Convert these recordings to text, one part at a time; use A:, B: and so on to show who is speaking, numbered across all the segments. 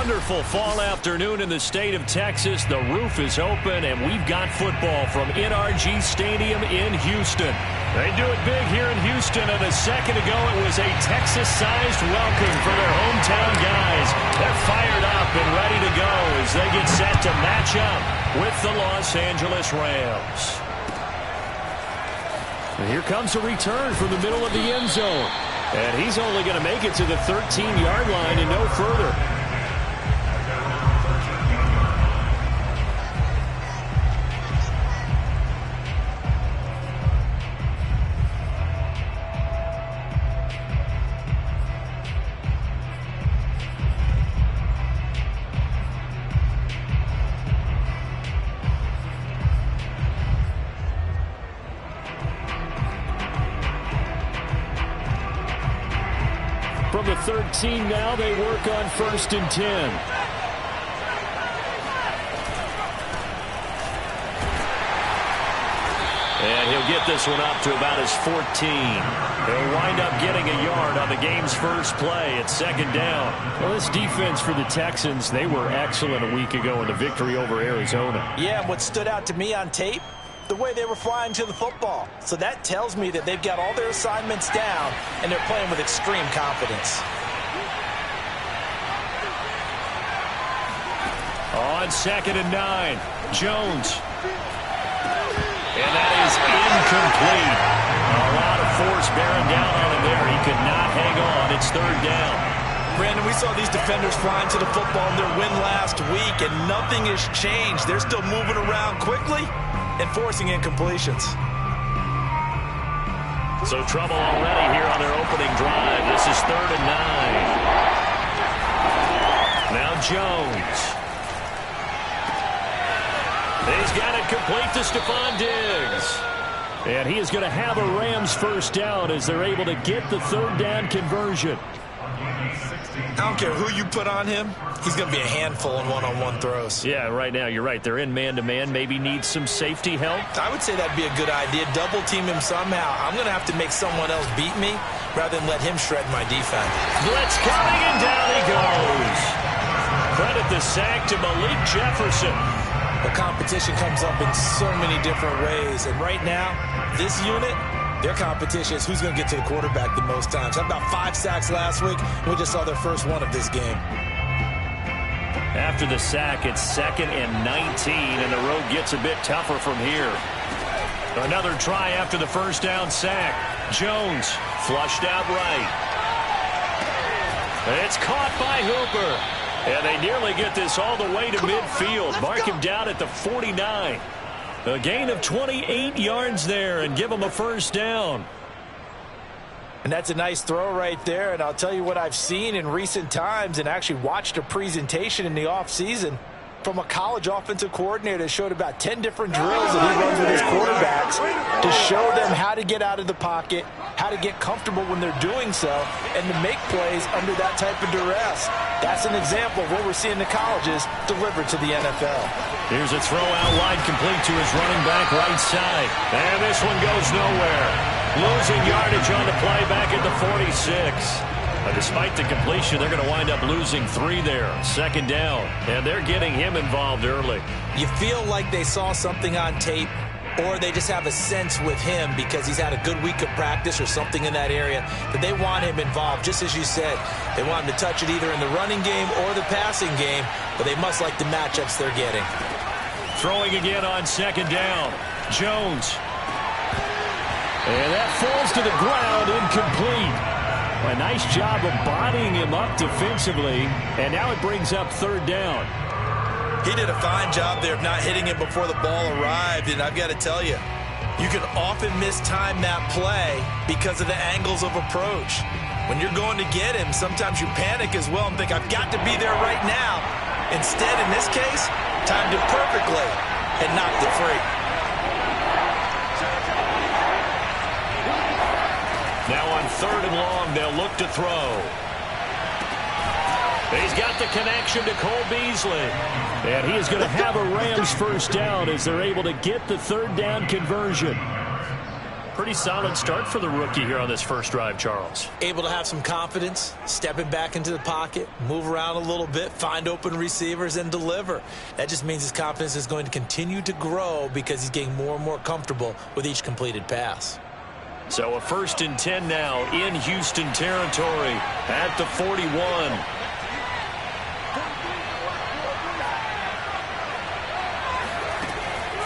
A: wonderful fall afternoon in the state of Texas. The roof is open, and we've got football from NRG Stadium in Houston. They do it big here in Houston, and a second ago it was a Texas-sized welcome for their hometown guys. They're fired up and ready to go as they get set to match up with the Los Angeles Rams. And here comes a return from the middle of the end zone. And he's only going to make it to the 13-yard line and no further. From the 13 now, they work on 1st and 10. And he'll get this one up to about his 14. He'll wind up getting a yard on the game's first play at 2nd down. Well, this defense for the Texans, they were excellent a week ago in the victory over Arizona.
B: Yeah, and what stood out to me on tape, the way they were flying to the football. So that tells me that they've got all their assignments down and they're playing with extreme confidence.
A: On 2nd and 9, Jones. And that is incomplete. A lot of force bearing down on him there. He could not hang on. It's 3rd down.
B: Brandon, we saw these defenders flying to the football in their win last week, and nothing has changed. They're still moving around quickly and forcing incompletions.
A: So trouble already here on their opening drive. This is 3rd and 9. Now Jones. He's got it complete to Stephon Diggs. And he is going to have a Rams first down as they're able to get the 3rd down conversion.
B: I don't care who you put on him. He's going to be a handful in one-on-one throws.
A: Yeah, right now, you're right. They're in man-to-man. Maybe need some safety help.
B: I would say that'd be a good idea. Double team him somehow. I'm going to have to make someone else beat me rather than let him shred my defense.
A: Blitz coming, and down he goes. Credit the sack to Malik Jefferson.
B: The competition comes up in so many different ways. And right now, this unit, their competition is who's going to get to the quarterback the most times. Had about 5 sacks last week. We just saw their first one of this game.
A: After the sack, it's 2nd and 19, and the road gets a bit tougher from here. Another try after the first down sack. Jones flushed out right. It's caught by Hooper. And they nearly get this all the way to midfield. Mark him down at the 49. A gain of 28 yards there and give him a first down.
B: And that's a nice throw right there. And I'll tell you what I've seen in recent times and actually watched a presentation in the offseason from a college offensive coordinator that showed about 10 different drills that he runs with his quarterbacks to show them how to get out of the pocket, how to get comfortable when they're doing so, and to make plays under that type of duress. That's an example of what we're seeing the colleges delivered to the NFL.
A: Here's a throw out wide complete to his running back right side. And this one goes nowhere. Losing yardage on the play back at the 46. Despite the completion, they're going to wind up losing 3 there. 2nd down. And they're getting him involved early.
B: You feel like they saw something on tape, or they just have a sense with him because he's had a good week of practice or something in that area that they want him involved. Just as you said, they want him to touch it either in the running game or the passing game, but they must like the matchups they're getting.
A: Throwing again on 2nd down. Jones. And that falls to the ground, incomplete. A nice job of bodying him up defensively, and now it brings up 3rd down.
B: He did a fine job there of not hitting him before the ball arrived, and I've got to tell you, you can often mistime that play because of the angles of approach. When you're going to get him, sometimes you panic as well and think, I've got to be there right now. Instead, in this case, timed it perfectly and knocked it free.
A: Now on 3rd and long, they'll look to throw. He's got the connection to Cole Beasley. And he is going to have a Rams first down as they're able to get the 3rd down conversion. Pretty solid start for the rookie here on this first drive, Charles.
B: Able to have some confidence, stepping back into the pocket, move around a little bit, find open receivers, and deliver. That just means his confidence is going to continue to grow because he's getting more and more comfortable with each completed pass.
A: So a 1st and 10 now in Houston territory at the 41.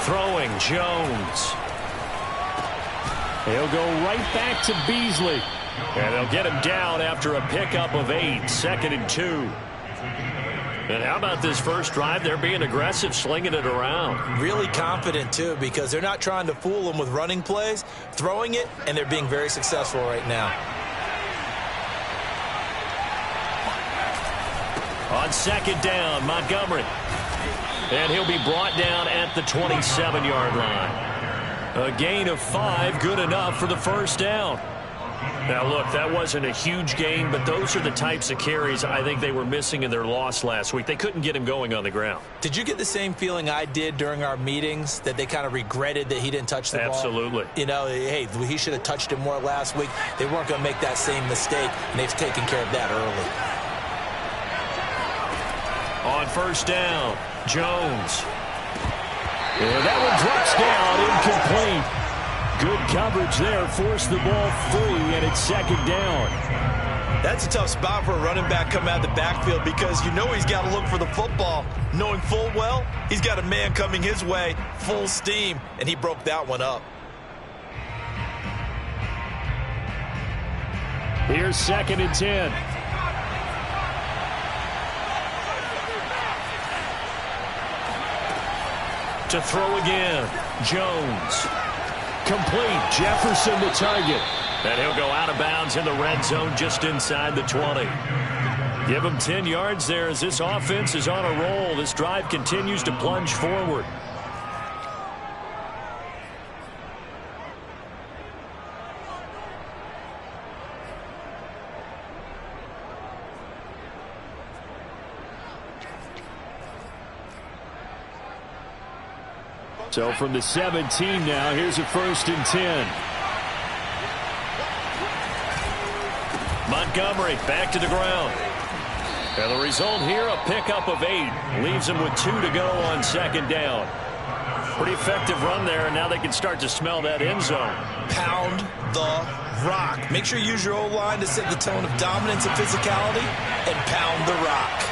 A: Throwing, Jones. He'll go right back to Beasley. And they'll get him down after a pickup of 8, 2nd and 2. And how about this first drive? They're being aggressive, slinging it around.
B: Really confident, too, because they're not trying to fool them with running plays, throwing it, and they're being very successful right now.
A: On 2nd down, Montgomery. And he'll be brought down at the 27-yard line. A gain of 5, good enough for the first down. Now, look, that wasn't a huge gain, but those are the types of carries I think they were missing in their loss last week. They couldn't get him going on the ground.
B: Did you get the same feeling I did during our meetings, that they kind of regretted that he didn't touch the ball?
A: Absolutely.
B: You know, hey, he should have touched it more last week. They weren't going to make that same mistake, and they've taken care of that early.
A: On 1st down, Jones. And that one drops down, incomplete. Good coverage there, forced the ball free, and it's 2nd down.
B: That's a tough spot for a running back coming out of the backfield because you know he's got to look for the football, knowing full well he's got a man coming his way, full steam, and he broke that one up.
A: Here's 2nd and 10. To throw again, Jones. Complete, Jefferson the target. And he'll go out of bounds in the red zone just inside the 20. Give him 10 yards there as this offense is on a roll. This drive continues to plunge forward. So from the 17 now, here's a 1st and 10. Montgomery back to the ground. And the result here, a pickup of 8. Leaves him with 2 to go on 2nd down. Pretty effective run there, and now they can start to smell that end zone.
B: Pound the rock. Make sure you use your O-line to set the tone of dominance and physicality, and pound the rock.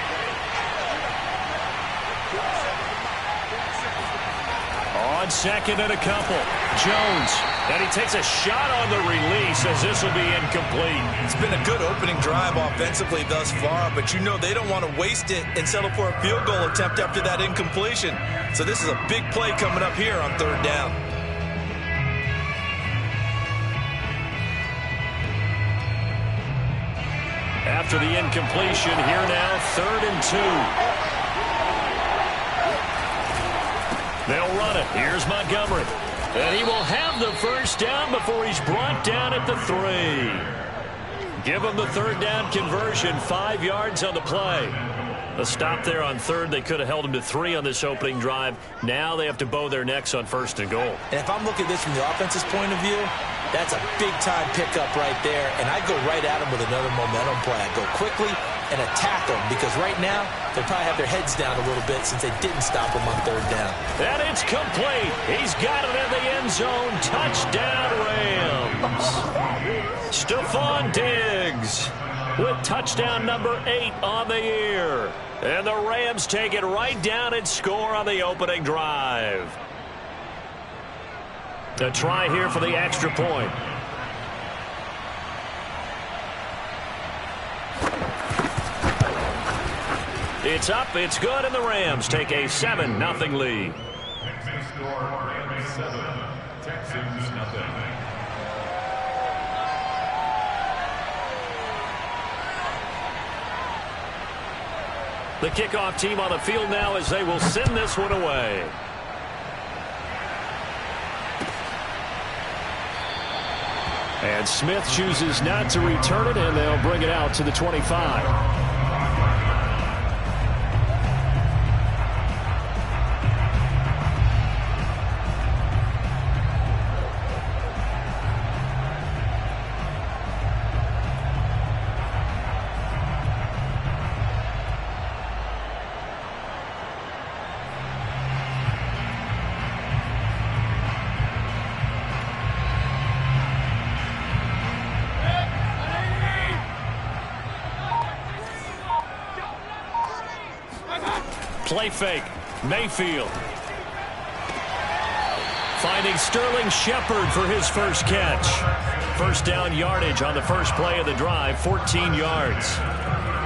A: On 2nd and a couple, Jones. And he takes a shot on the release as this will be incomplete.
B: It's been a good opening drive offensively thus far, but you know they don't want to waste it and settle for a field goal attempt after that incompletion. So this is a big play coming up here on 3rd down.
A: After the incompletion, here now, 3rd and 2. They'll run it. Here's Montgomery. And he will have the first down before he's brought down at the 3. Give him the 3rd down conversion, 5 yards on the play. A stop there on 3rd. They could have held him to 3 on this opening drive. Now they have to bow their necks on 1st and goal.
B: And if I'm looking at this from the offense's point of view, that's a big-time pickup right there. And I go right at him with another momentum play. I go quickly and attack them because right now they probably have their heads down a little bit since they didn't stop him on 3rd down.
A: And it's complete. He's got it in the end zone. Touchdown, Rams. Stephon Diggs with touchdown number 8 on the year. And the Rams take it right down and score on the opening drive. A try here for the extra point. It's up, it's good, and the Rams take a 7-0 lead. Texans, nothing. The kickoff team on the field now as they will send this one away. And Smith chooses not to return it, and they'll bring it out to the 25. Play fake. Mayfield. Finding Sterling Shepard for his first catch. First down yardage on the first play of the drive, 14 yards.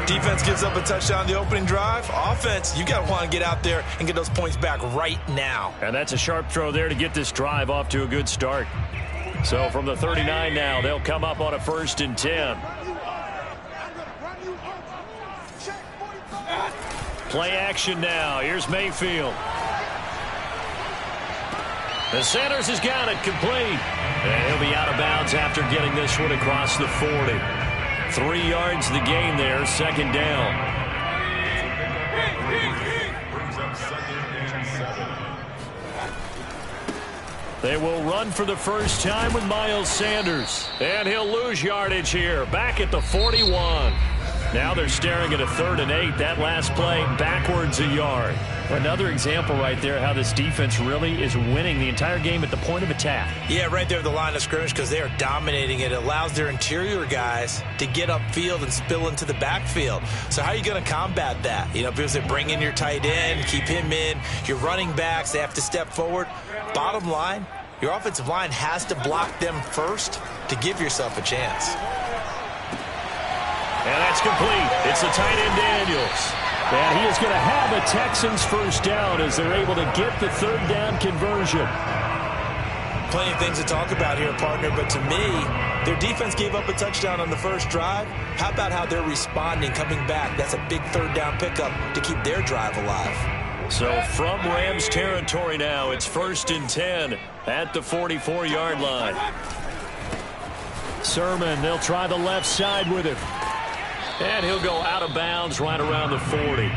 B: Defense gives up a touchdown the opening drive. Offense, you got to want to get out there and get those points back right now.
A: And that's a sharp throw there to get this drive off to a good start. So from the 39 now, they'll come up on a 1st and 10. Play action now. Here's Mayfield. The Sanders has got it complete. And he'll be out of bounds after getting this one across the 40. 3 yards the gain there, 2nd down. They will run for the first time with Miles Sanders. And he'll lose yardage here, back at the 41. Now they're staring at a 3rd and 8. That last play backwards a yard. Another example right there how this defense really is winning the entire game at the point of attack.
B: Yeah, right there at the line of scrimmage because they are dominating it. It allows their interior guys to get upfield and spill into the backfield. So how are you going to combat that? You know, because they bring in your tight end, keep him in. Your running backs, they have to step forward. Bottom line, your offensive line has to block them first to give yourself a chance.
A: And that's complete. It's the tight end Daniels. And he is going to have a Texans first down as they're able to get the 3rd down conversion.
B: Plenty of things to talk about here, partner, but to me, their defense gave up a touchdown on the first drive. How about how they're responding, coming back? That's a big 3rd down pickup to keep their drive alive.
A: So from Rams territory now, it's 1st and 10 at the 44-yard line. Sermon, they'll try the left side with it. And he'll go out of bounds right around the 40.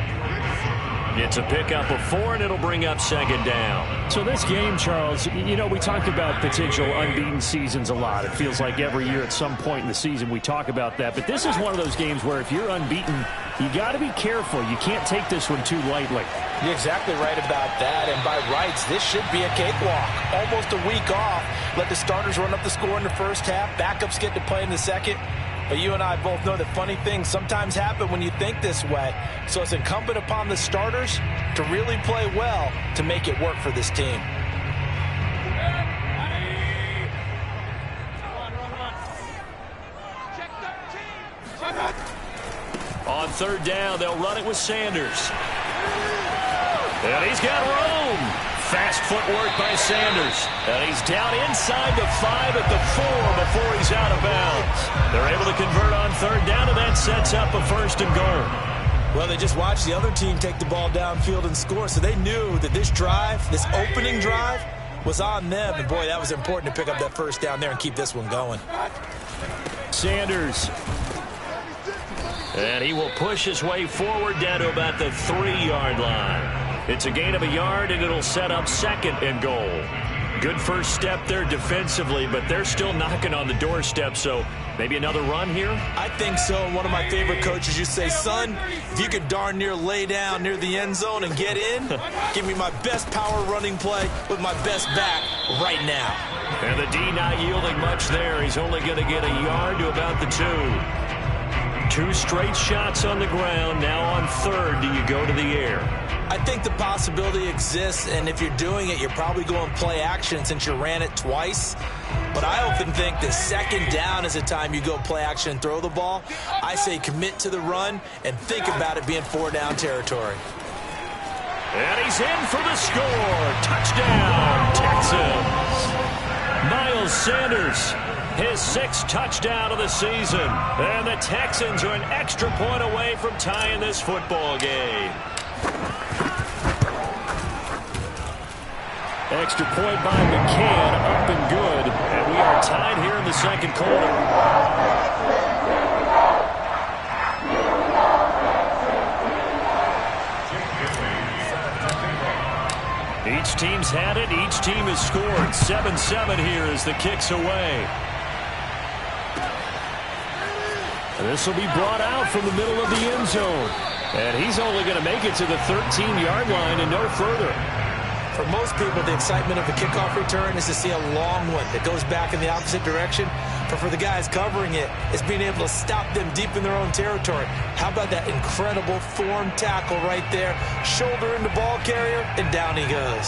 A: It's a pickup of 4, and it'll bring up 2nd down.
C: So this game, Charles, you know, we talk about potential unbeaten seasons a lot. It feels like every year at some point in the season we talk about that. But this is one of those games where if you're unbeaten, you got to be careful. You can't take this one too lightly.
B: You're exactly right about that. And by rights, this should be a cakewalk. Almost a week off. Let the starters run up the score in the first half. Backups get to play in the second. But you and I both know that funny things sometimes happen when you think this way. So it's incumbent upon the starters to really play well to make it work for this team.
A: On 3rd down, they'll run it with Sanders. And he's got room. Fast footwork by Sanders. And he's down inside the 5 at the 4 before he's out of bounds. They're able to convert on 3rd down, and that sets up a 1st and goal.
B: Well, they just watched the other team take the ball downfield and score, so they knew that this drive, this opening drive, was on them. And, boy, that was important to pick up that 1st down there and keep this one going.
A: Sanders. And he will push his way forward down to about the 3-yard line. It's a gain of a yard, and it'll set up 2nd and goal. Good first step there defensively, but they're still knocking on the doorstep, so maybe another run here?
B: I think so. One of my favorite coaches used to say, son, if you could darn near lay down near the end zone and get in, give me my best power running play with my best back right now.
A: And the D not yielding much there. He's only going to get a yard to about the 2. 2 straight shots on the ground. Now on 3rd, do you go to the air?
B: I think the possibility exists, and if you're doing it, you're probably going play action since you ran it twice. But I often think that 2nd down is the time you go play action and throw the ball. I say commit to the run and think about it being 4-down territory.
A: And he's in for the score. Touchdown, Texans. Miles Sanders, his 6th touchdown of the season. And the Texans are an extra point away from tying this football game. Extra point by McCann, up and good. And we are tied here in the 2nd quarter. Each team's had it. Each team has scored. 7-7 here as the kick's away. This will be brought out from the middle of the end zone. And he's only going to make it to the 13-yard line and no further.
B: For most people, the excitement of a kickoff return is to see a long one that goes back in the opposite direction. But for the guys covering it, it's being able to stop them deep in their own territory. How about that incredible form tackle right there? Shoulder in the ball carrier, and down he goes.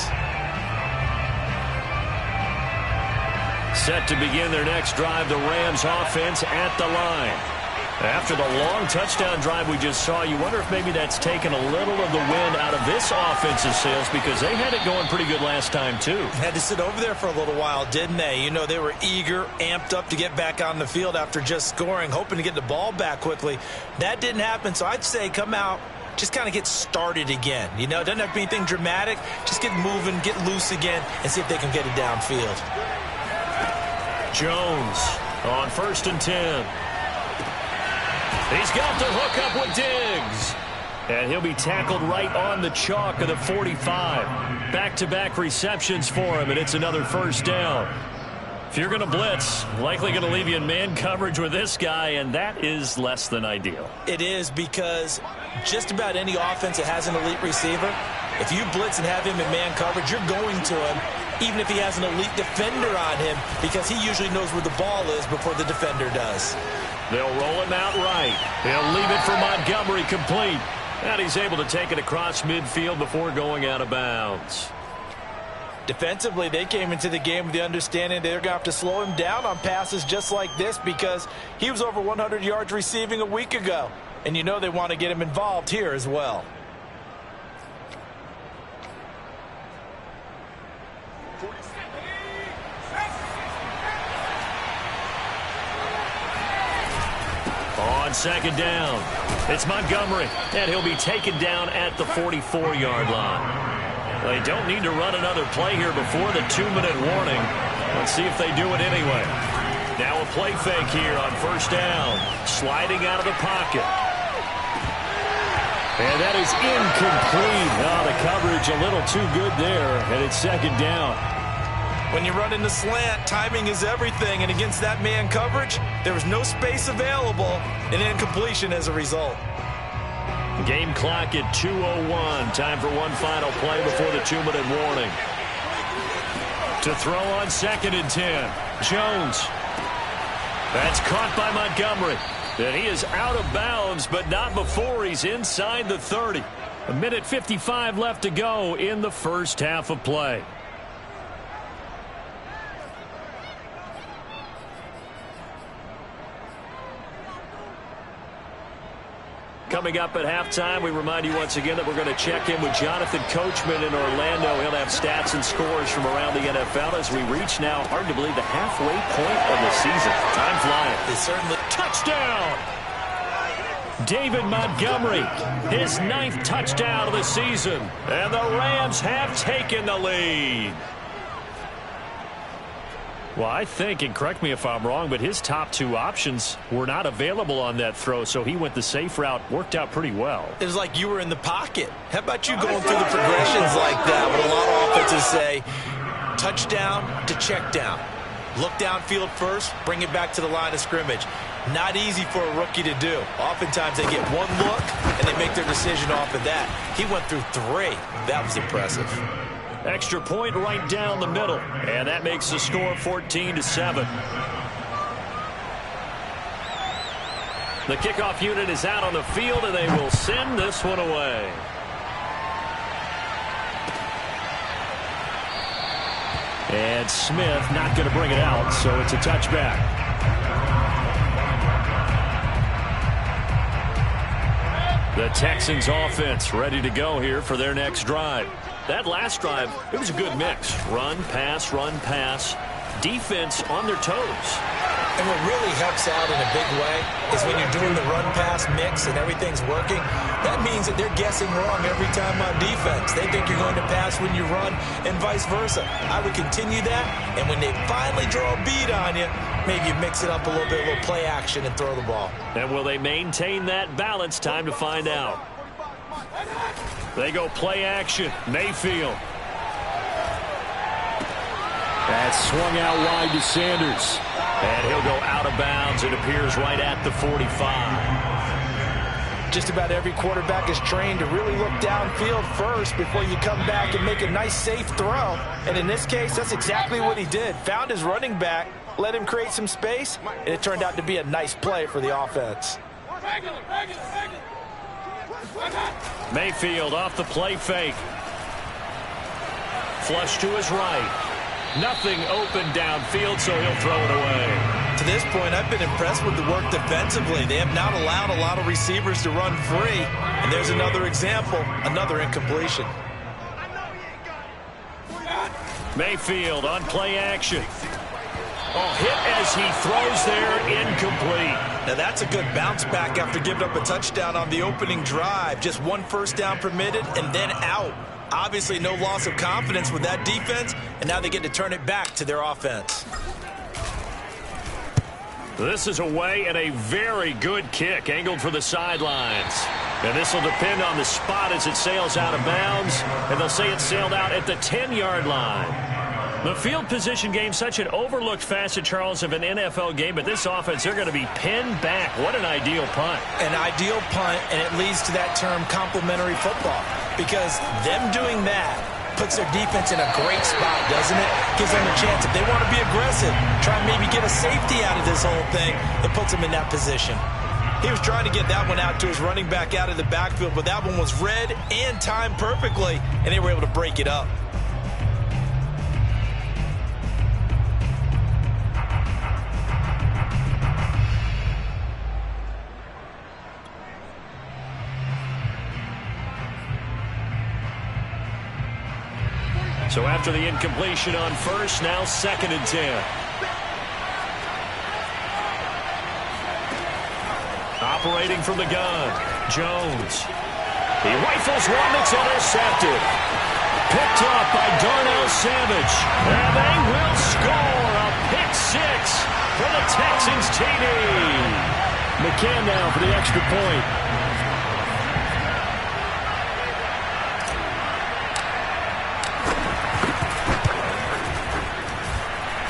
A: Set to begin their next drive, the Rams offense at the line. After the long touchdown drive we just saw, you wonder if maybe that's taken a little of the wind out of this offensive sails, because they had it going pretty good last time too.
B: Had to sit over there for a little while, didn't they? You know, they were eager, amped up to get back on the field after just scoring, hoping to get the ball back quickly. That didn't happen, so I'd say come out, just kind of get started again. You know, it doesn't have to be anything dramatic. Just get moving, get loose again, and see if they can get it downfield.
A: Jones on 1st and 10. He's got the hook up with Diggs. And he'll be tackled right on the chalk of the 45. Back-to-back receptions for him, and it's another first down. If you're going to blitz, likely going to leave you in man coverage with this guy, and that is less than ideal.
B: It is, because just about any offense that has an elite receiver, if you blitz and have him in man coverage, you're going to him, even if he has an elite defender on him, because he usually knows where the ball is before the defender does.
A: They'll roll him out right. He'll leave it for Montgomery, complete. And he's able to take it across midfield before going out of bounds.
B: Defensively, they came into the game with the understanding they're going to have to slow him down on passes just like this, because he was over 100 yards receiving a week ago. And you know they want to get him involved here as well.
A: On 2nd down, it's Montgomery, and he'll be taken down at the 44-yard line. They don't need to run another play here before the 2-minute warning. Let's see if they do it anyway. Now a play fake here on 1st down, sliding out of the pocket. And that is incomplete. Oh, the coverage a little too good there, and it's 2nd down.
B: When you run in the slant, timing is everything, and against that man coverage, there was no space available, and incompletion as a result.
A: Game clock at 2:01. Time for one final play before the 2-minute warning. To throw on 2nd and 10. Jones. That's caught by Montgomery. And he is out of bounds, but not before he's inside the 30. 1:55 left to go in the first half of play. Coming up at halftime, we remind you once again that we're going to check in with Jonathan Coachman in Orlando. He'll have stats and scores from around the NFL as we reach now, hard to believe, the halfway point of the season. Time flying.
B: It's certainly
A: touchdown. David Montgomery, his 9th touchdown of the season. And the Rams have taken the lead. Well, I think, and correct me if I'm wrong, but his top 2 options were not available on that throw, so he went the safe route. Worked out pretty well.
B: It was like you were in the pocket. How about you going through the progressions like that? What a lot of offenses say, touchdown to check down. Look downfield first, bring it back to the line of scrimmage. Not easy for a rookie to do. Oftentimes they get one look, and they make their decision off of that. He went through 3. That was impressive.
A: Extra point right down the middle, and that makes the score 14-7. The kickoff unit is out on the field, and they will send this one away. And Smith not going to bring it out, so it's a touchback. The Texans offense ready to go here for their next drive. That last drive, it was a good mix. Run, pass, defense on their toes.
B: And what really helps out in a big way is when you're doing the run-pass mix and everything's working, that means that they're guessing wrong every time on defense. They think you're going to pass when you run and vice versa. I would continue that, and when they finally draw a bead on you, maybe you mix it up a little bit, a little play action, and throw the ball.
A: And will they maintain that balance? Time to find out. They go play action. Mayfield. That's swung out wide to Sanders. And he'll go out of bounds. It appears right at the 45.
B: Just about every quarterback is trained to really look downfield first before you come back and make a nice, safe throw. And in this case, that's exactly what he did. Found his running back, let him create some space, and it turned out to be a nice play for the offense.
A: Mayfield off the play fake. Flush to his right. Nothing open downfield, so he'll throw it away.
B: To this point, I've been impressed with the work defensively. They have not allowed a lot of receivers to run free. And there's another example, another incompletion.
A: Mayfield on play action. Oh, hit as he throws there, incomplete.
B: Now that's a good bounce back after giving up a touchdown on the opening drive. Just one first down permitted and then out. Obviously no loss of confidence with that defense, and now they get to turn it back to their offense.
A: This is away and a very good kick angled for the sidelines. And this will depend on the spot as it sails out of bounds, and they'll say it sailed out at the 10-yard line. The field position game, such an overlooked facet, Charles, of an NFL game, but this offense, they're going to be pinned back. What an ideal punt.
B: An ideal punt, and it leads to that term complementary football, because them doing that puts their defense in a great spot, doesn't it? Gives them a chance. If they want to be aggressive, try and maybe get a safety out of this whole thing, it puts them in that position. He was trying to get that one out to his running back out of the backfield, but that one was read and timed perfectly, and they were able to break it up.
A: So after the incompletion on first, now 2nd and 10. Operating from the gun, Jones. He rifles one that's intercepted. Picked up by Darnell Savage. And they will score a pick six for the Texans TD.
C: McCann now for the extra point.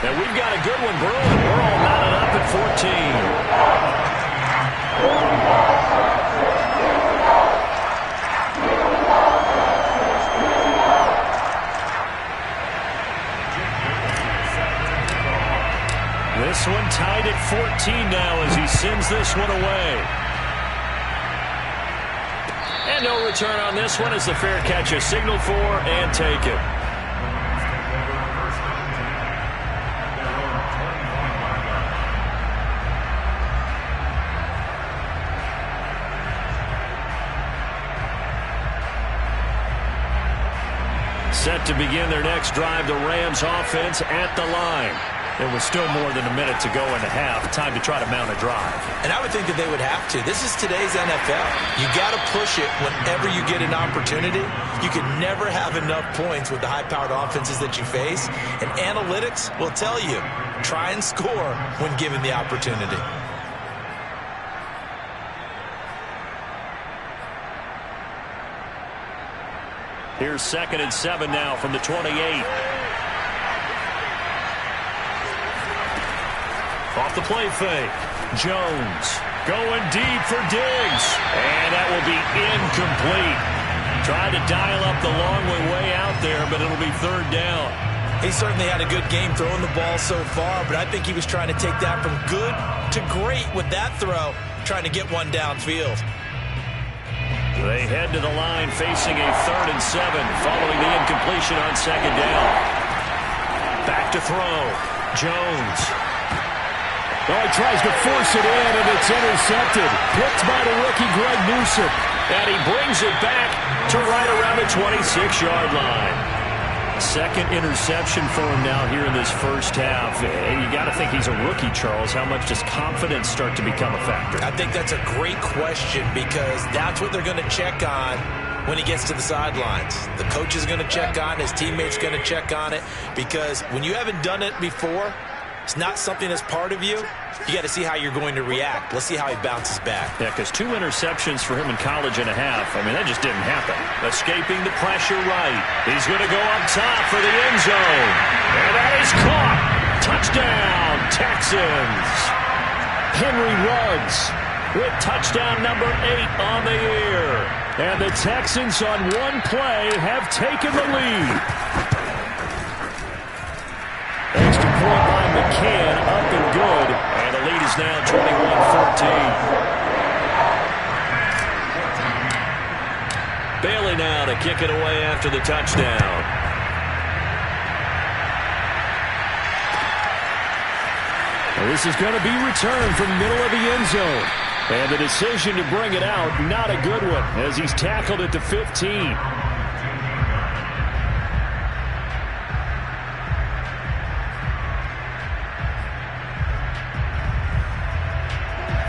A: And we've got a good one brewing. We're all mounted up at 14. This one tied at 14 now as he sends this one away. And no return on this one as the fair catch is signaled for and taken. Set to begin their next drive, the Rams offense at the line. There was still more than a minute to go in the half. Time to try to mount a drive.
B: And I would think that they would have to. This is today's NFL. You got to push it whenever you get an opportunity. You can never have enough points with the high-powered offenses that you face. And analytics will tell you, try and score when given the opportunity.
A: Here's 2nd and 7 now from the 28. Off the play fake. Jones going deep for Diggs. And that will be incomplete. Tried to dial up the long way out there, but it'll be 3rd down.
B: He certainly had a good game throwing the ball so far, but I think he was trying to take that from good to great with that throw, trying to get one downfield.
A: They head to the line facing a 3rd and 7 following the incompletion on 2nd down. Back to throw. Jones.
C: Oh, he tries to force it in, and it's intercepted. Picked by the rookie Greg Newsome.
A: And he brings it back to right around the 26-yard line. 2nd interception for him now here in this first half. You got to think he's a rookie, Charles. How much does confidence start to become a factor?
B: I think that's a great question because that's what they're going to check on when he gets to the sidelines. The coach is going to check on it. His teammates going to check on it because when you haven't done it before, it's not something that's part of you. You got to see how you're going to react. Let's see how he bounces back.
A: Yeah, because 2 interceptions for him in college and a half. I mean, that just didn't happen. Escaping the pressure right. He's going to go up top for the end zone. And that is caught. Touchdown, Texans.
C: Henry Ruggs
A: with touchdown number 8 on the year.
C: And the Texans on one play have taken the lead. Extra point by McCann, up and good.
A: And the lead is now 21-14. Bailey now to kick it away after the touchdown.
C: Well, this is going to be returned from the middle of the end zone. And the decision to bring it out, not a good one, as he's tackled at the 15.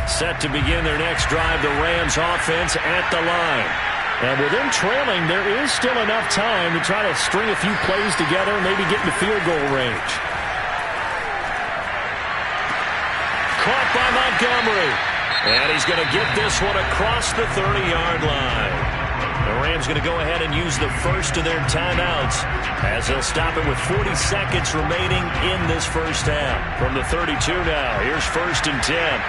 A: Set to begin their next drive, the Rams offense at the line.
C: And with them trailing, there is still enough time to try to string a few plays together and maybe get in the field goal range.
A: Caught by Montgomery. And he's going to get this one across the 30-yard line. The Rams going to go ahead and use the first of their timeouts as they'll stop it with 40 seconds remaining in this first half. From the 32 now, here's 1st and 10.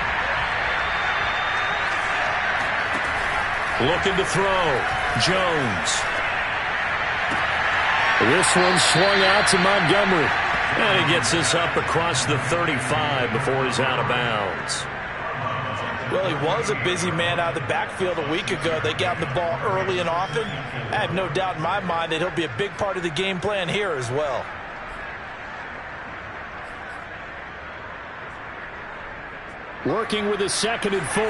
A: Looking to throw. Jones.
C: This one swung out to Montgomery.
A: And he gets this up across the 35 before he's out of bounds.
B: Well, he was a busy man out of the backfield a week ago. They got him the ball early and often. I have no doubt in my mind that he'll be a big part of the game plan here as well.
C: Working with a 2nd and 4.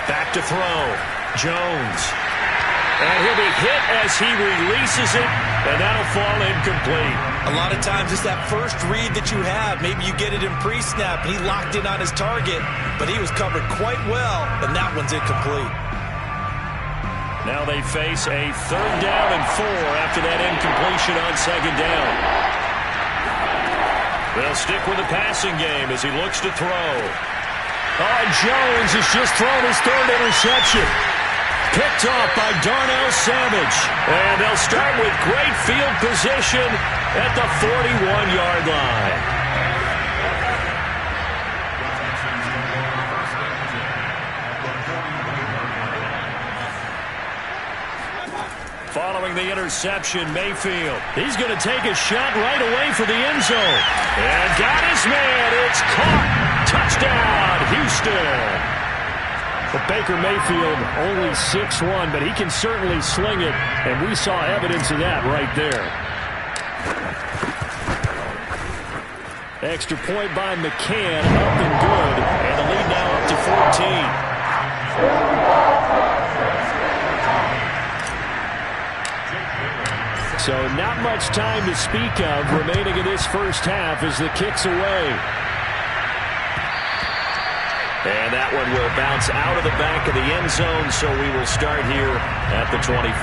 A: Back to throw. Jones. And he'll be hit as he releases it, and that'll fall incomplete.
B: A lot of times it's that first read that you have. Maybe you get it in pre-snap, and he locked in on his target, but he was covered quite well, and that one's incomplete.
A: Now they face a 3rd down and 4 after that incompletion on 2nd down. They'll stick with the passing game as he looks to throw.
C: Oh, Jones has just thrown his 3rd interception.
A: Picked off by Darnell Savage. And they'll start with great field position at the 41-yard line. Following the interception, Mayfield.
C: He's going to take a shot right away for the end zone.
A: And got his man. It's caught. Touchdown, Houston.
C: But Baker Mayfield only 6'1", but he can certainly sling it, and we saw evidence of that right there. Extra point by McCann, up and good.
A: And the lead now up to 14.
C: So not much time to speak of remaining in this first half as the kick's away.
A: And that one will bounce out of the back of the end zone, so we will start here at the 25.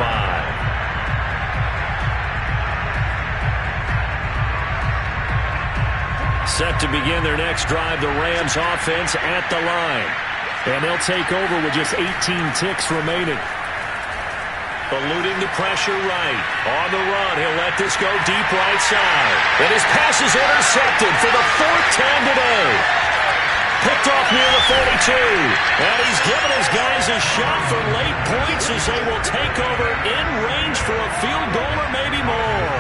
A: Set to begin their next drive, the Rams offense at the line.
C: And they'll take over with just 18 ticks remaining.
A: Eluding the pressure right. On the run, he'll let this go deep right side. And his pass is intercepted for the 4th time today. Picked off near the 42. And he's given his guys a shot for late points as they will take over in range for a field goal or maybe more.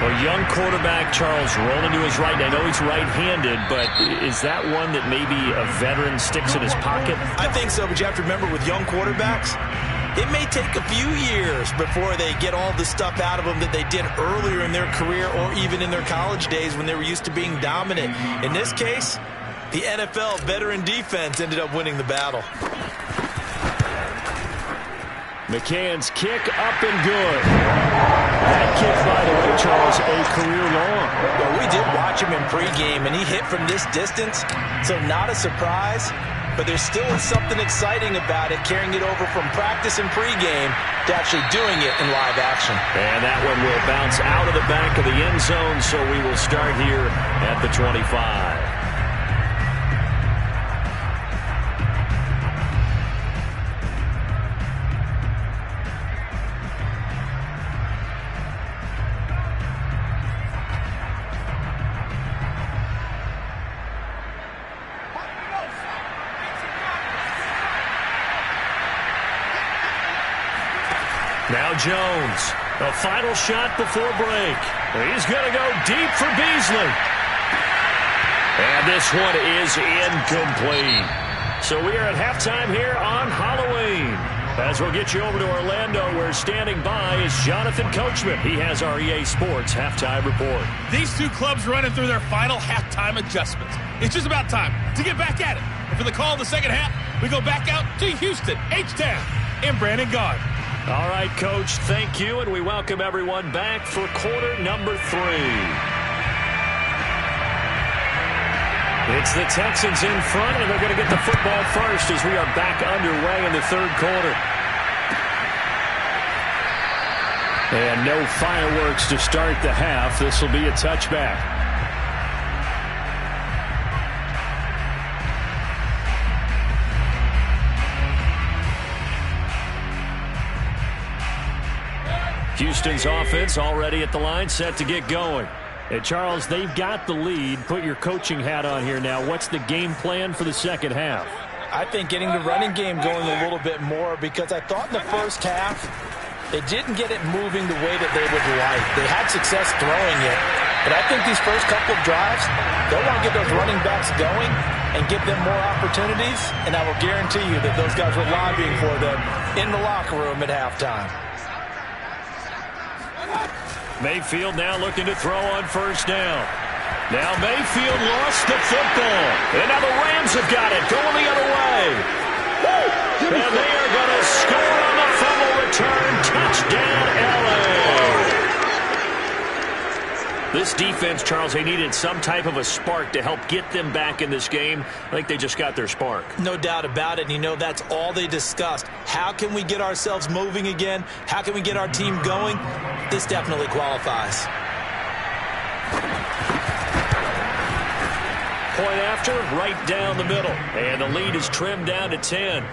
C: A young quarterback, Charles, rolling to his right. I know he's right-handed, but is that one that maybe a veteran sticks in his pocket?
B: I think so, but you have to remember with young quarterbacks, it may take a few years before they get all the stuff out of them that they did earlier in their career or even in their college days when they were used to being dominant. In this case, the NFL veteran defense ended up winning the battle.
C: McCann's kick up and good. That kick, by the way, Charles, a career long.
B: Well, we did watch him in pregame, and he hit from this distance, so not a surprise. But there still is something exciting about it, carrying it over from practice and pregame to actually doing it in live action.
A: And that one will bounce out of the back of the end zone, so we will start here at the 25. Now Jones. A final shot before break. He's going to go deep for Beasley. And this one is incomplete. So we are at halftime here on Halloween. As we'll get you over to Orlando, where standing by is Jonathan Coachman. He has our EA Sports halftime report.
D: These two clubs running through their final halftime adjustments. It's just about time to get back at it. And for the call of the second half, we go back out to Houston, H-Town, and Brandon Gaudin.
A: All right, Coach, thank you, and we welcome everyone back for quarter number 3. It's the Texans in front, and they're going to get the football first as we are back underway in the third quarter. And no fireworks to start the half. This will be a touchback. Houston's offense already at the line, set to get going. And Charles, they've got the lead. Put your coaching hat on here now. What's the game plan for the second half?
B: I think getting the running game going a little bit more, because I thought in the first half they didn't get it moving the way that they would like. They had success throwing it, but I think these first couple of drives, they'll want to get those running backs going and give them more opportunities, and I will guarantee you that those guys were lobbying for them in the locker room at halftime.
A: Mayfield now looking to throw on first down. Now Mayfield lost the football. And now the Rams have got it, going the other way. And they are going to score on the fumble return. Touchdown, LA. This defense, Charles, they needed some type of a spark to help get them back in this game. I think they just got their spark.
B: No doubt about it. And you know, that's all they discussed. How can we get ourselves moving again? How can we get our team going? This definitely qualifies.
A: Point after, right down the middle. And the lead is trimmed down to 10.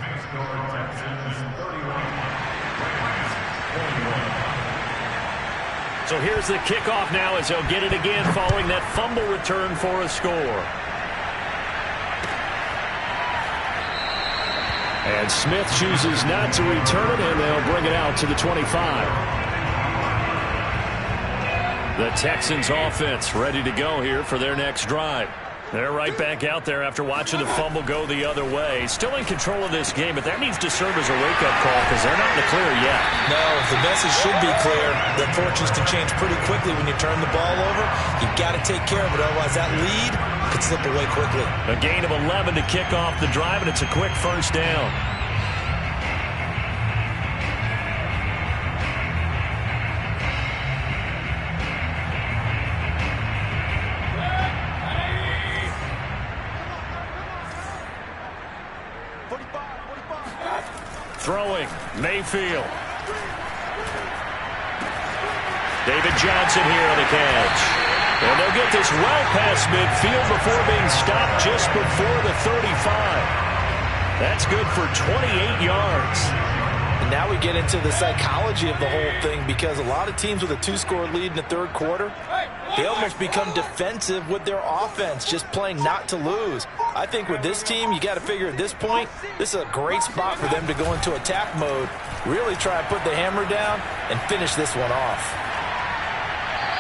A: So here's the kickoff now as they'll get it again following that fumble return for a score. And Smith chooses not to return it, and they'll bring it out to the 25. The Texans offense ready to go here for their next drive. They're right back out there after watching the fumble go the other way. Still in control of this game, but that needs to serve as a wake-up call because they're not in the clear yet.
B: No, the message should be clear. The fortunes can change pretty quickly when you turn the ball over. You've got to take care of it, otherwise that lead could slip away quickly.
A: A gain of 11 to kick off the drive, and it's a quick first down. Throwing, Mayfield. David Johnson here on the catch. And they'll get this well past midfield before being stopped just before the 35. That's good for 28 yards.
B: And now we get into the psychology of the whole thing, because a lot of teams with a 2-score lead in the third quarter, they almost become defensive with their offense, just playing not to lose. I think with this team, you got to figure at this point, this is a great spot for them to go into attack mode, really try and put the hammer down and finish this one off.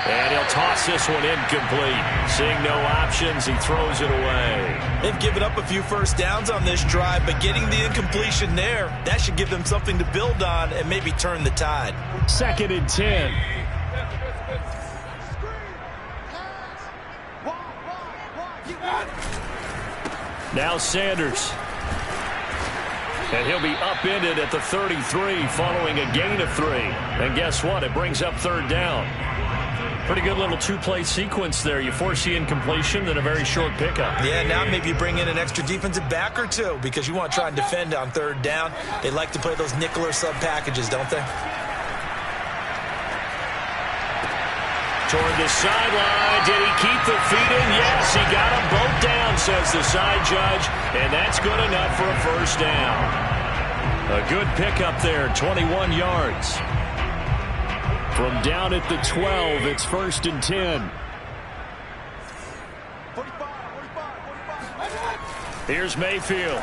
A: And he'll toss this one incomplete. Seeing no options, he throws it away.
B: They've given up a few first downs on this drive, but getting the incompletion there, that should give them something to build on and maybe turn the tide.
C: 2nd and 10.
A: Now Sanders. And he'll be upended at the 33 following a gain of 3. And guess what? It brings up third down. Pretty good little two-play sequence there. You force the incompletion, then a very short pickup.
B: Yeah, now maybe you bring in an extra defensive back or two because you want to try and defend on third down. They like to play those nickel or sub packages, don't they?
A: Toward the sideline. Did he keep the feet in? Yes, he got them both down, says the side judge. And that's good enough for a first down. A good pickup there, 21 yards. From down at the 12, it's 1st and 10. Here's Mayfield.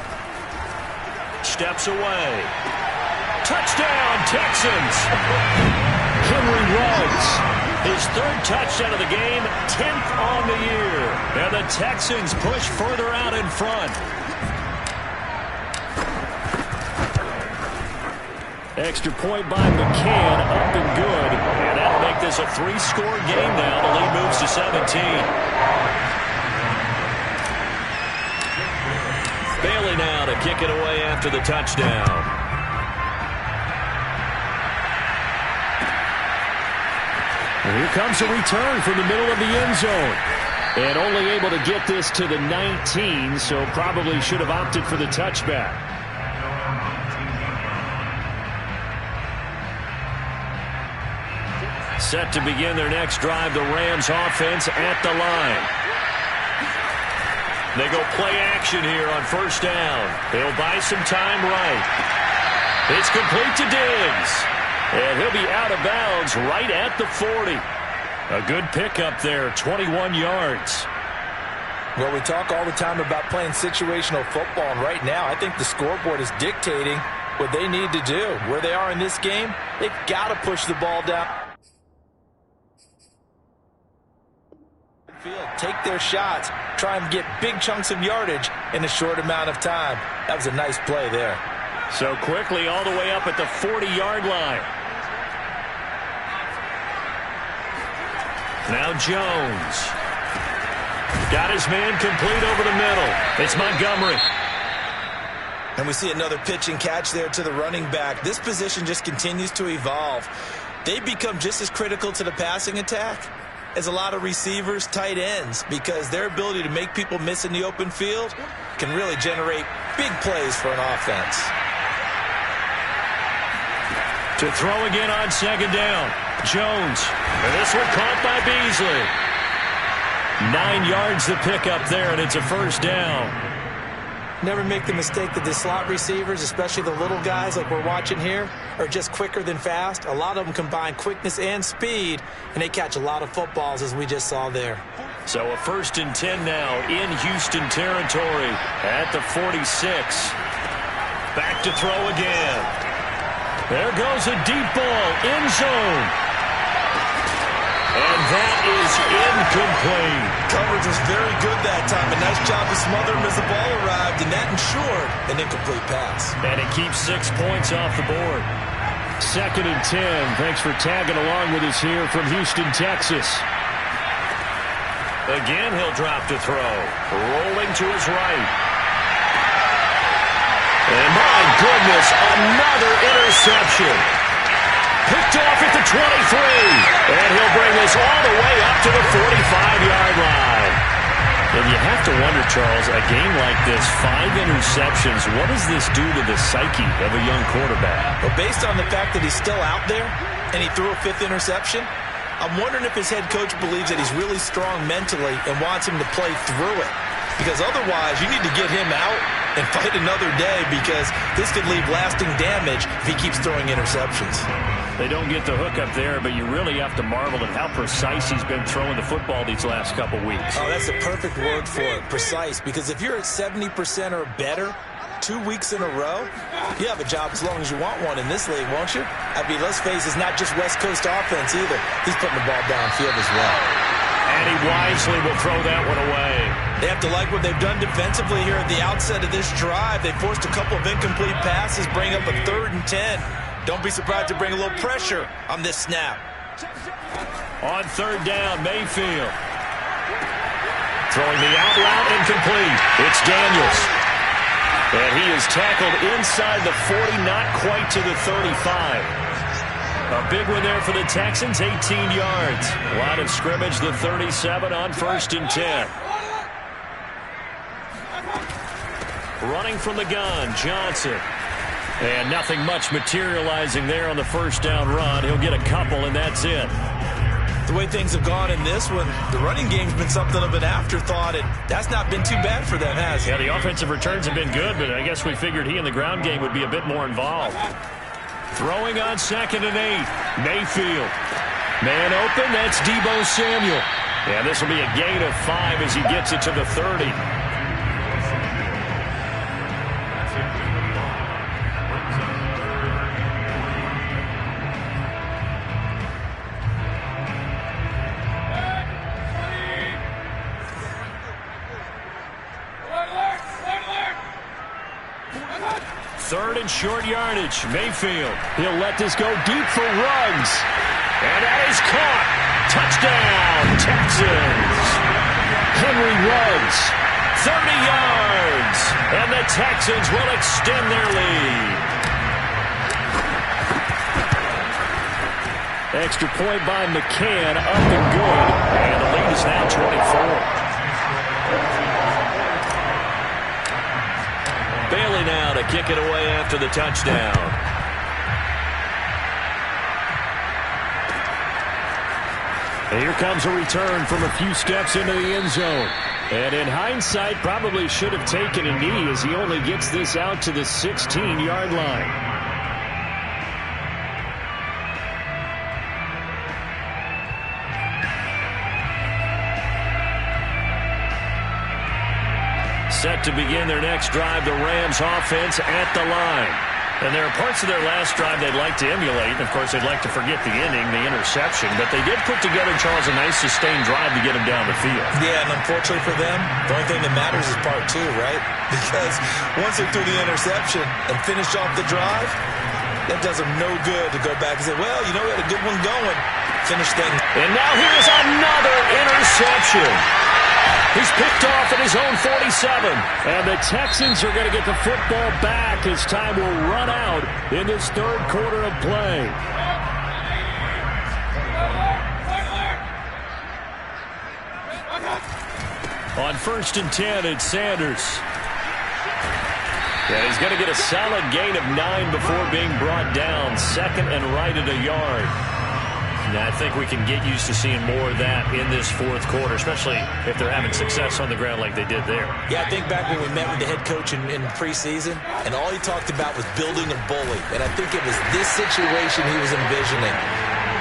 A: Steps away. Touchdown, Texans.
C: Henry Ruggs.
A: His third touchdown of the game, 10th on the year. And the Texans push further out in front.
C: Extra point by McCann, up and good.
A: And that'll make this a 3-score game now. The lead moves to 17. Bailey now to kick it away after the touchdown.
C: And here comes a return from the middle of the end zone. And only able to get this to the 19, so probably should have opted for the touchback.
A: Set to begin their next drive, the Rams offense at the line. They go play action here on first down. They'll buy some time right. It's complete to Diggs. And he'll be out of bounds right at the 40. A good pickup there, 21 yards.
B: Well, we talk all the time about playing situational football, and right now I think the scoreboard is dictating what they need to do. Where they are in this game, they've got to push the ball down. Take their shots, try and get big chunks of yardage in a short amount of time. That was a nice play there.
A: So quickly all the way up at the 40-yard line. Now Jones. Got his man complete over the middle. It's Montgomery.
B: And we see another pitch and catch there to the running back. This position just continues to evolve. They become just as critical to the passing attack as a lot of receivers, tight ends, because their ability to make people miss in the open field can really generate big plays for an offense.
A: To throw again on second down. Jones. And this one caught by Beasley. 9 yards the pickup there, and it's a first down.
B: Never make the mistake that the slot receivers, especially the little guys like we're watching here, are just quicker than fast. A lot of them combine quickness and speed, and they catch a lot of footballs, as we just saw there.
A: So a 1st and 10 now in Houston territory at the 46. Back to throw again. There goes a deep ball, end zone. And that is incomplete.
B: Coverage was very good that time. A nice job to smother him as the ball arrived, and that ensured an incomplete pass.
A: And it keeps 6 points off the board.
C: 2nd and 10. Thanks for tagging along with us here from Houston, Texas.
A: Again, he'll drop to throw. Rolling to his right. And my goodness, another interception. Picked off at the 23. And he'll bring this all the way up to the 45-yard line. And you have to wonder, Charles, a game like this, 5 interceptions, what does this do to the psyche of a young quarterback?
B: Well, based on the fact that he's still out there and he threw a 5th interception, I'm wondering if his head coach believes that he's really strong mentally and wants him to play through it. Because otherwise, you need to get him out and fight another day, because this could leave lasting damage if he keeps throwing interceptions.
C: They don't get the hook up there, but you really have to marvel at how precise he's been throwing the football these last couple weeks.
B: Oh, that's the perfect word for it, precise, because if you're at 70% or better 2 weeks in a row, you have a job as long as you want one in this league, won't you? I mean, let's face it, it's not just West Coast offense either. He's putting the ball downfield as well.
A: And he wisely will throw that one away.
B: They have to like what they've done defensively here at the outset of this drive. They forced a couple of incomplete passes, bring up a 3rd and 10. Don't be surprised to bring a little pressure on this snap.
A: On 3rd down, Mayfield. Throwing the out route incomplete. It's Daniels. And he is tackled inside the 40, not quite to the 35. A big one there for the Texans, 18 yards. Line of scrimmage, the 37 on 1st and 10. Running from the gun, Johnson. And nothing much materializing there on the 1st down run. He'll get a couple, and that's it.
B: The way things have gone in this one, the running game's been something of an afterthought, and that's not been too bad for them, has it?
C: Yeah, the offensive returns have been good, but I guess we figured he in the ground game would be a bit more involved.
A: Throwing on 2nd and 8. Mayfield. Man open, that's Deebo Samuel. And this will be a gain of 5 as he gets it to the 30. 3rd and short yardage. Mayfield.
C: He'll let this go deep for Ruggs.
A: And that is caught. Touchdown, Texans.
C: Henry Ruggs.
A: 30 yards. And the Texans will extend their lead.
C: Extra point by McCann, up and good.
A: And the lead is now 24. Bailey now to kick it away after the touchdown.
C: And here comes a return from a few steps into the end zone. And in hindsight, probably should have taken a knee as he only gets this out to the 16-yard line.
A: Set to begin their next drive, the Rams offense at the line. And there are parts of their last drive they'd like to emulate. And, of course, they'd like to forget the ending, the interception. But they did put together, Charles, a nice sustained drive to get them down the field.
B: Yeah, and unfortunately for them, the only thing that matters is part 2, right? Because once they threw the interception and finished off the drive, that does them no good to go back and say, well, you know, we had a good one going. Finish things.
A: And now here's another interception. He's picked off at his own 47.
C: And the Texans are going to get the football back as time will run out in this 3rd quarter of play.
A: On 1st and 10, it's Sanders. And he's going to get a solid gain of 9 before being brought down. 2nd and right at a yard. Now, I think we can get used to seeing more of that in this 4th quarter, especially if they're having success on the ground like they did there.
B: Yeah, I think back when we met with the head coach in preseason, and all he talked about was building a bully. And I think it was this situation he was envisioning.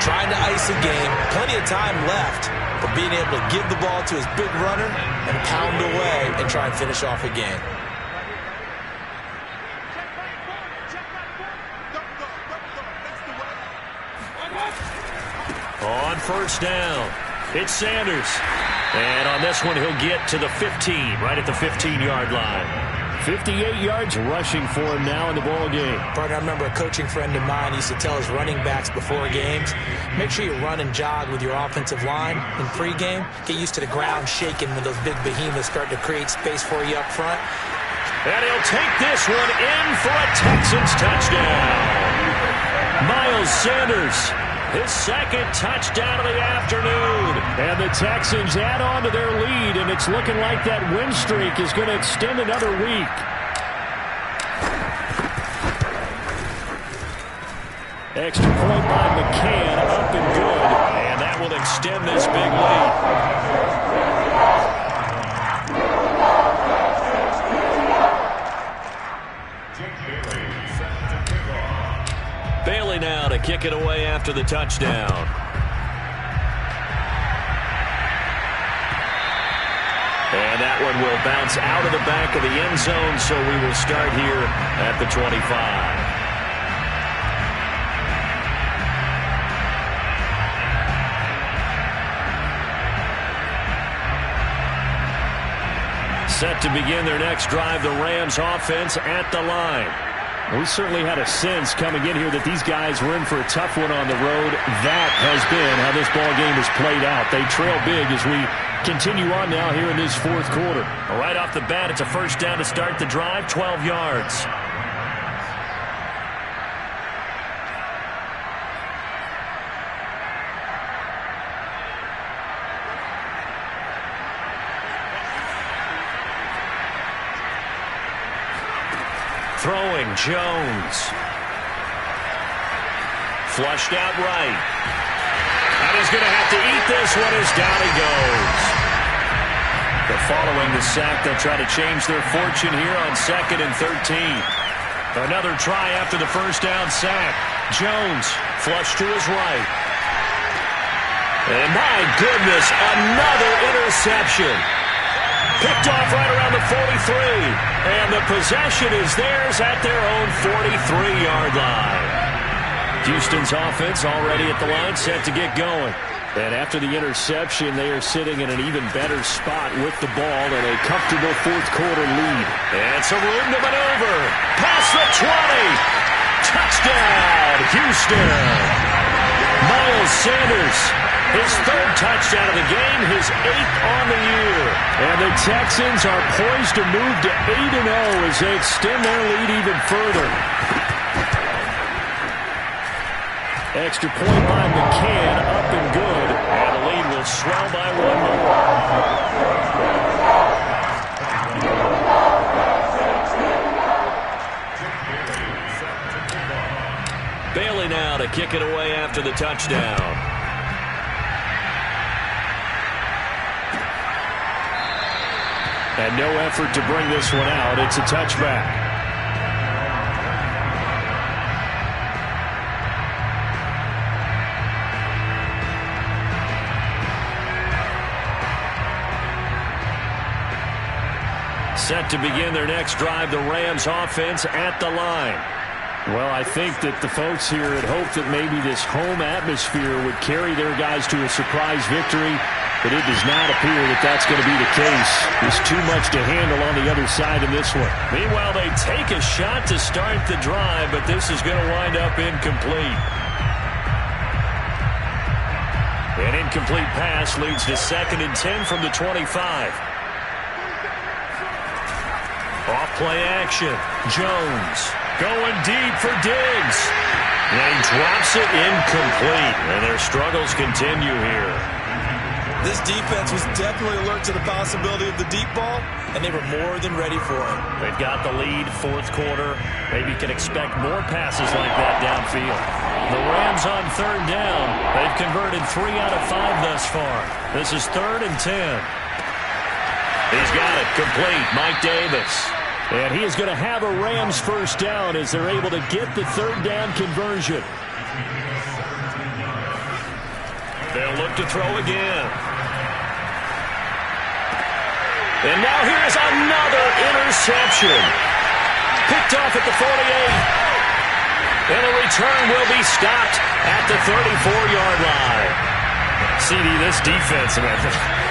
B: Trying to ice a game, plenty of time left, but being able to give the ball to his big runner and pound away and try and finish off a game.
A: On 1st down, it's Sanders. And on this one, he'll get to the 15, right at the 15-yard line.
C: 58 yards rushing for him now in the ball game.
B: Partner, I remember a coaching friend of mine used to tell his running backs before games, make sure you run and jog with your offensive line in pregame. Get used to the ground shaking when those big behemoths start to create space for you up front.
A: And he'll take this one in for a Texans touchdown. Miles Sanders. His 2nd touchdown of the afternoon.
C: And the Texans add on to their lead, and it's looking like that win streak is going to extend another week. Extra point by McCann, up and good.
A: And that will extend this big lead. Bailey now to kick it away after the touchdown. And that one will bounce out of the back of the end zone, so we will start here at the 25. Set to begin their next drive, the Rams offense at the line.
C: We certainly had a sense coming in here that these guys were in for a tough one on the road. That has been how this ball game has played out. They trail big as we continue on now here in this 4th quarter.
A: Right off the bat, it's a 1st down to start the drive, 12 yards. Throwing, Jones. Flushed out right. And he's going to have to eat this one as down he goes. But following the sack, they'll try to change their fortune here on 2nd and 13. Another try after the 1st down sack. Jones flushed to his right. And my goodness, another interception. Picked off right around the 43. And the possession is theirs at their own 43-yard line. Houston's offense already at the line, set to get going.
C: And after the interception, they are sitting in an even better spot with the ball and a comfortable fourth-quarter lead.
A: And some room to maneuver. Past the 20. Touchdown, Houston. Miles Sanders, his third touchdown of the game, his 8th on the year.
C: And the Texans are poised to move to 8-0 as they extend their lead even further. Extra point by McCann, up and good.
A: And the lead will swell by one more. Bailey now to kick it away after the touchdown.
C: And no effort to bring this one out. It's a touchback.
A: Set to begin their next drive, the Rams offense at the line.
C: Well, I think that the folks here had hoped that maybe this home atmosphere would carry their guys to a surprise victory, but it does not appear that that's going to be the case. There's too much to handle on the other side in this one.
A: Meanwhile, they take a shot to start the drive, but this is going to wind up incomplete. An incomplete pass leads to 2nd and 10 from the 25. Off play action. Jones going deep for Diggs. And he drops it incomplete. And their struggles continue here.
B: This defense was definitely alert to the possibility of the deep ball, and they were more than ready for it.
A: They've got the lead, fourth quarter. Maybe can expect more passes like that downfield. The Rams on 3rd down. They've converted 3 out of 5 thus far. This is 3rd and 10. He's got it complete. Mike Davis.
C: And he is going to have a Rams first down as they're able to get the 3rd down conversion.
A: They'll look to throw again. And now here's another interception. Picked off at the 48. And the return will be stopped at the 34-yard line. CD, this defense,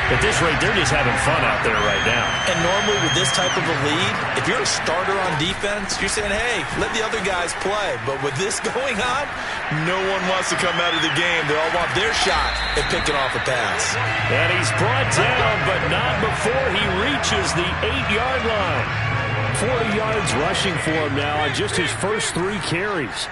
A: at this rate, they're just having fun out there right now.
B: And normally with this type of a lead, if you're a starter on defense, you're saying, hey, let the other guys play. But with this going on, no one wants to come out of the game. They all want their shot at picking off a pass.
A: And he's brought down, but not before he reaches the 8-yard line.
C: 40 yards rushing for him now on just his first 3 carries.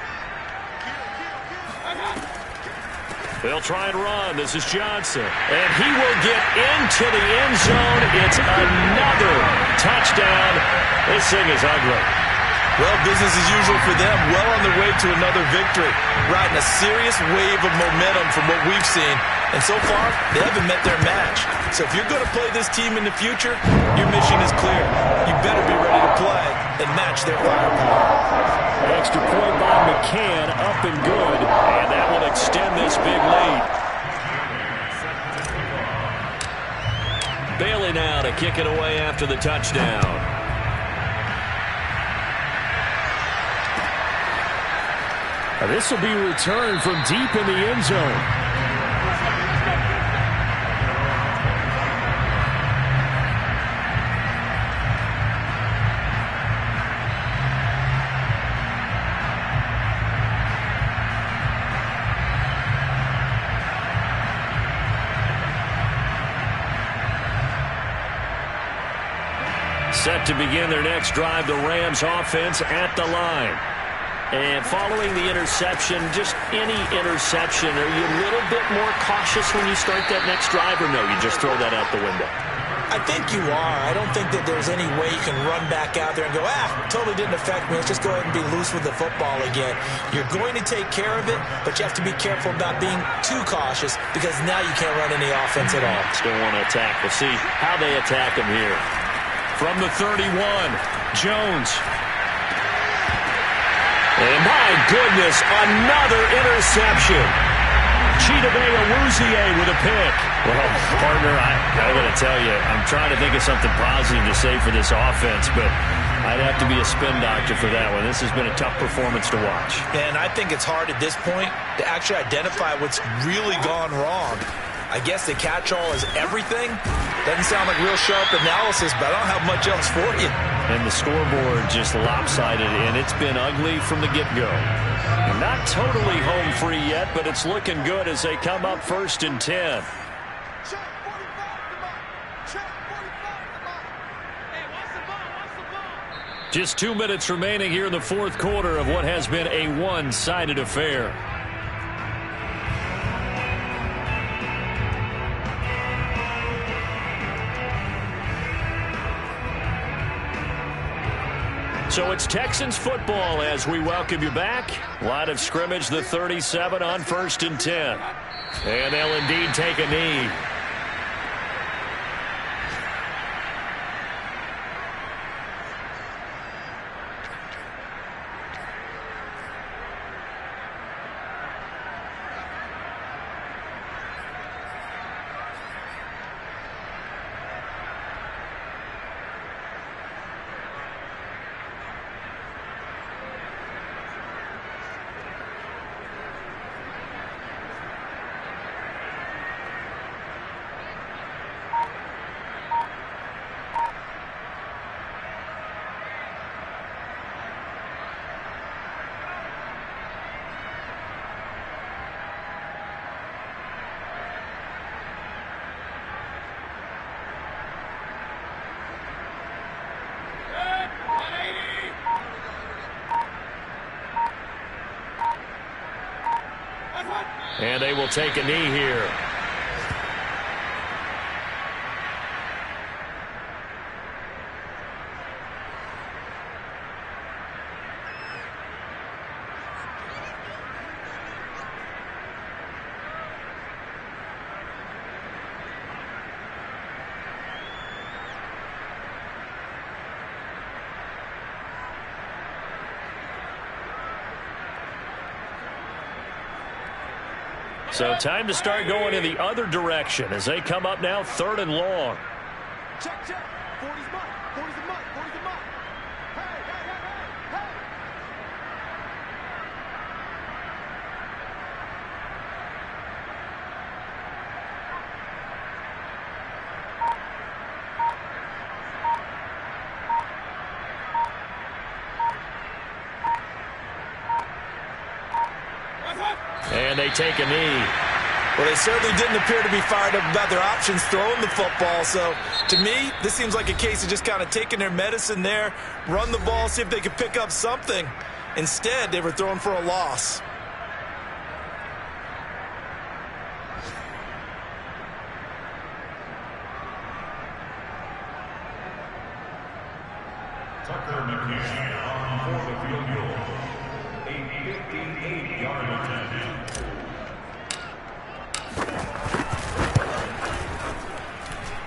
A: They'll try and run. This is Johnson. And he will get into the end zone. It's another touchdown. This thing is ugly.
B: Well, business as usual for them. Well on their way to another victory. Riding a serious wave of momentum from what we've seen. And so far, they haven't met their match. So if you're going to play this team in the future, your mission is clear. You better be ready to play and match their firepower.
C: Extra point by McCann, up and good.
A: And that will extend this big lead. Bailey now to kick it away after the touchdown.
C: Now this will be returned from deep in the end zone.
A: Set to begin their next drive, the Rams offense at the line. And following the interception, just any interception, are you a little bit more cautious when you start that next drive, or no, you just throw that out the window?
B: I think you are. I don't think that there's any way you can run back out there and go, totally didn't affect me. Let's just go ahead and be loose with the football again. You're going to take care of it, but you have to be careful about being too cautious because now you can't run any offense at all.
A: Still want to attack. We'll see how they attack them here. From the 31, Jones. And my goodness, another interception. Chidobe with a pick.
C: Well, partner, I got to tell you, I'm trying to think of something positive to say for this offense, but I'd have to be a spin doctor for that one. This has been a tough performance to watch.
B: And I think it's hard at this point to actually identify what's really gone wrong. I guess the catch-all is everything. Doesn't sound like real sharp analysis, but I don't have much else for you.
C: And the scoreboard just lopsided, and it's been ugly from the get-go.
A: Not totally home free yet, but it's looking good as they come up 1st and 10. Just 2 minutes remaining here in the 4th quarter of what has been a one-sided affair. So it's Texans football as we welcome you back. Line of scrimmage, the 37 on 1st and 10. And they'll indeed take a knee. And they will take a knee here. So time to start going in the other direction as they come up now 3rd and long.
E: Check, check. 40's mine. 40's the mine. 40's the mine. Hey, hey, hey, hey,
A: And they take a knee.
B: Well, they certainly didn't appear to be fired up about their options throwing the football. So, to me, this seems like a case of just kind of taking their medicine there, run the ball, see if they could pick up something. Instead, they were throwing for a loss.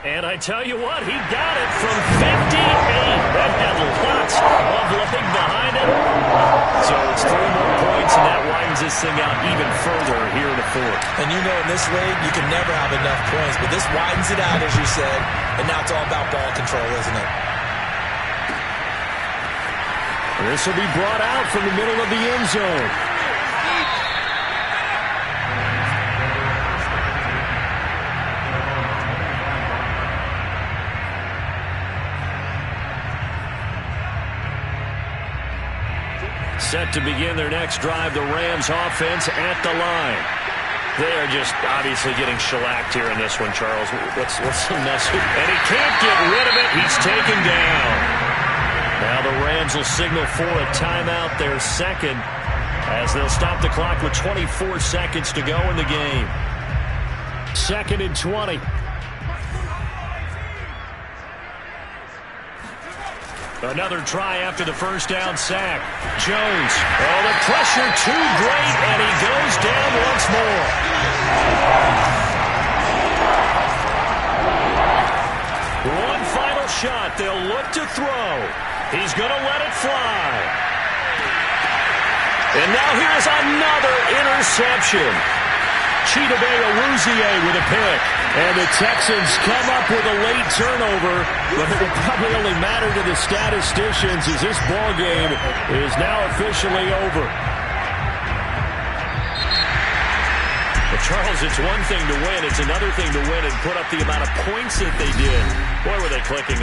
A: And I tell you what, he got it from 58. That had lots of leg behind it. So it's 3 more points, and that widens this thing out even further here in the 4th.
B: And you know in this league, you can never have enough points. But this widens it out, as you said. And now it's all about ball control, isn't it?
A: This will be brought out from the middle of the end zone. Set to begin their next drive, the Rams offense at the line. They are just obviously getting shellacked here in this one, Charles. What's the mess? And he can't get rid of it. He's taken down. Now the Rams will signal for a timeout, their second, as they'll stop the clock with 24 seconds to go in the game. 2nd and 20. Another try after the first down sack. Jones. Oh, the pressure too great, and he goes down once more. One final shot. They'll look to throw. He's going to let it fly. And now here's another interception. Chidobe with a pick. And the Texans come up with a late turnover, but it will probably only matter to the statisticians as this ball game is now officially over. But Charles, it's one thing to win. It's another thing to win and put up the amount of points that they did. Boy, were they clicking